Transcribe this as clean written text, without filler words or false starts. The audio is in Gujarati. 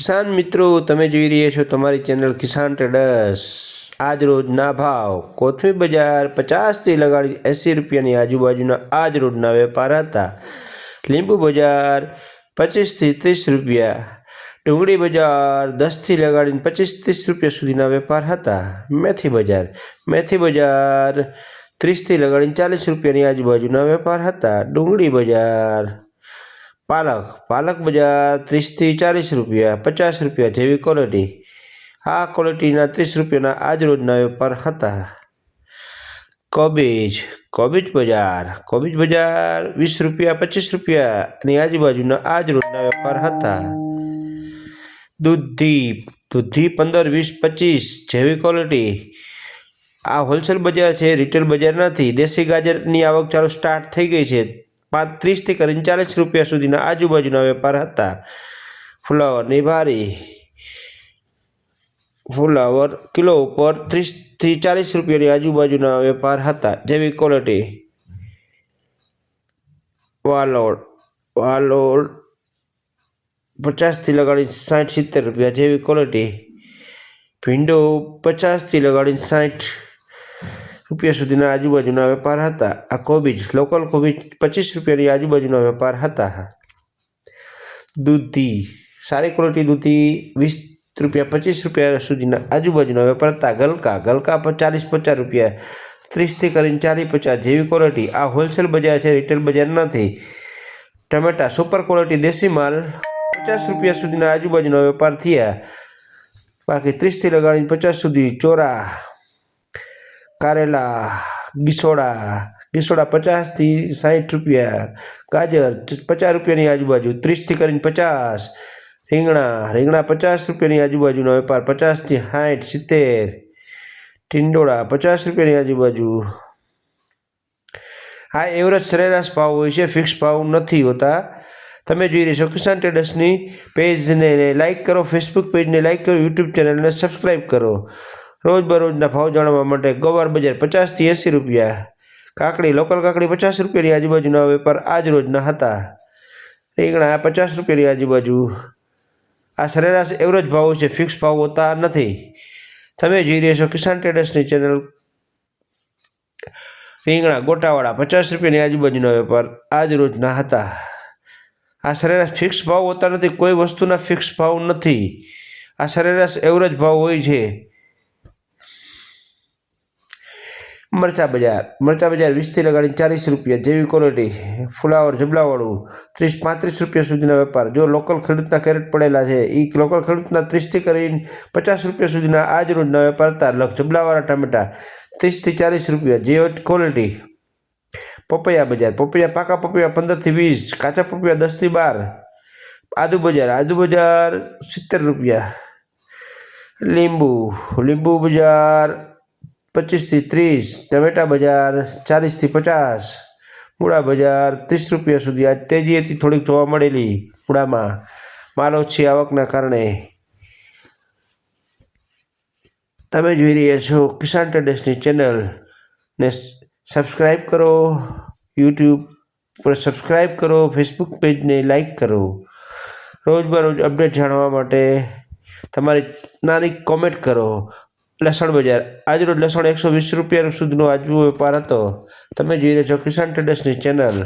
કિસાન મિત્રો, તમે જોઈ રહ્યા છો તમારી ચેનલ કિસાન ટ્રેડર્સ। આજ રોજના ભાવ કોથમીર બજાર 50થી લગાડી 80 રૂપિયાની આજુબાજુના આજ રોજના વેપાર હતા। લીંબુ બજાર 25થી 30 રૂપિયા, ડુંગળી બજાર 10થી લગાડીને 25-30 રૂપિયા સુધીના વેપાર હતા। મેથી બજાર 30થી લગાડીને 40 રૂપિયાની આજુબાજુના વેપાર હતા। ડુંગળી બજાર પાલક બજાર 30થી 40 રૂપિયા, 50 રૂપિયા જેવી ક્વોલિટી। આ ક્વોલિટીના 30 રૂપિયાના આજ રોજના વેપાર હતા। કોબીજ બજાર 20 રૂપિયા, 25 રૂપિયાની આજુબાજુના આજ રોજના વેપાર હતા। દૂધી 15, 20, 25 જેવી ક્વોલિટી। આ હોલસેલ બજાર છે, રિટેલ બજાર નથી। દેશી ગાજરની આવક ચાલુ સ્ટાર્ટ થઈ ગઈ છે। 35થી કરીને 40 રૂપિયા સુધીના આજુબાજુના વેપાર હતા। ફુલાવરની ભારી ફુલાવર કિલો ઉપર 30થી 40 રૂપિયાની આજુબાજુના વેપાર હતા જેવી ક્વોલિટી। વાલોડ 50થી લગાડીને 60-70 રૂપિયા જેવી ક્વોલિટી। ભીંડો 50થી લગાડીને 60 રૂપિયા સુધીના આજુબાજુના વેપાર હતા। આ લોકલ કોબીજ 25 રૂપિયાની આજુબાજુના વેપાર હતા। દૂધી સારી ક્વોલિટી દૂધી 20 રૂપિયા, 25 રૂપિયા સુધીના આજુબાજુના વેપાર હતા। ગલકા 40-50 રૂપિયા, 30થી કરીને 40-50 જેવી ક્વોલિટી। આ હોલસેલ બજાર છે, રિટેલ બજાર નથી। ટમેટા સુપર ક્વોલિટી દેશી માલ 50 રૂપિયા સુધીના આજુબાજુના વેપાર થયા। બાકી 30થી લગાડીને 50 સુધી। ચોરા કારેલા ગીસોડા 50થી 60 રૂપિયા, ગાજર 50 રૂપિયાની આજુબાજુ, 30થી કરીને 50। રીંગણા 50 રૂપિયાની આજુબાજુનો વેપાર, 50થી 60, 70। ટીંડોળા 50 રૂપિયાની આજુબાજુ। આ એવરેજ સરેરાશ ભાવ હોય છે, ફિક્સ ભાવ નથી હોતા। તમે જોઈ રહ્યા છો કિસાન ટ્રેડર્સની પેજને લાઇક કરો, ફેસબુક પેજને લાઇક કરો, યુટ્યુબ ચેનલને સબસ્ક્રાઈબ કરો। રોજબરોજના ભાવ જાણવા માટે ગવાર બજાર 50થી 80 રૂપિયા, કાકડી લોકલ કાકડી 50 રૂપિયાની આજુબાજુના વેપાર આજ રોજના હતા। રીંગણા 50 રૂપિયાની આજુબાજુ। આ સરેરાશ એવરેજ ભાવ છે, ફિક્સ ભાવ હોતા નથી। તમે જોઈ રહ્યા છો કિસાન ટ્રેડર્સની ચેનલ। રીંગણા ગોટાવાળા 50 રૂપિયાની આજુબાજુના વેપાર આજ રોજના હતા। આ સરેરાશ ફિક્સ ભાવ હોતા નથી, કોઈ વસ્તુના ફિક્સ ભાવ નથી। આ સરેરાશ એવરેજ ભાવ હોય છે। મરચા બજાર 20થી લગાડીને 40 રૂપિયા જેવી ક્વોલિટી। ફુલાવર જબલાવાળું 30-35 રૂપિયા સુધીના વેપાર। જો લોકલ ખેડૂતના કેરેટ પડેલા છે, એ લોકલ ખેડૂતના 30થી કરીને 50 રૂપિયા સુધીના આજ રોજના વેપાર હતા। જબલાવાળા ટામેટા 30થી 40 રૂપિયા જેવી ક્વોલિટી। પપૈયા બજાર પાકા પપૈયા 15થી 20, કાચા પપૈયા 10થી 12। આદુ બજાર 70 રૂપિયા। લીંબુ બજાર 25થી 30, ટમેટા બજાર 40થી 50, મૂળા બજાર 30 રૂપિયા સુધી। આજ તેજી હતી થોડીક જોવા મળેલી મૂળામાં, માલ ઓછી આવકના કારણે। તમે જોઈ રહ્યા છો કિસાન ટ્રેડર્સની ચેનલ ને સબસ્ક્રાઈબ કરો, યુટ્યુબ પર સબસ્ક્રાઈબ કરો, ફેસબુક પેજને લાઈક કરો। રોજબરોજ અપડેટ જાણવા માટે તમારી નાની કોમેન્ટ કરો। લસણ બજાર આજરોજ લસણ 120 રૂપિયા સુધીનો આજનો વેપાર હતો। તમે જોઈ રહ્યા છો કિસાન ટ્રેડર્સની ચેનલ।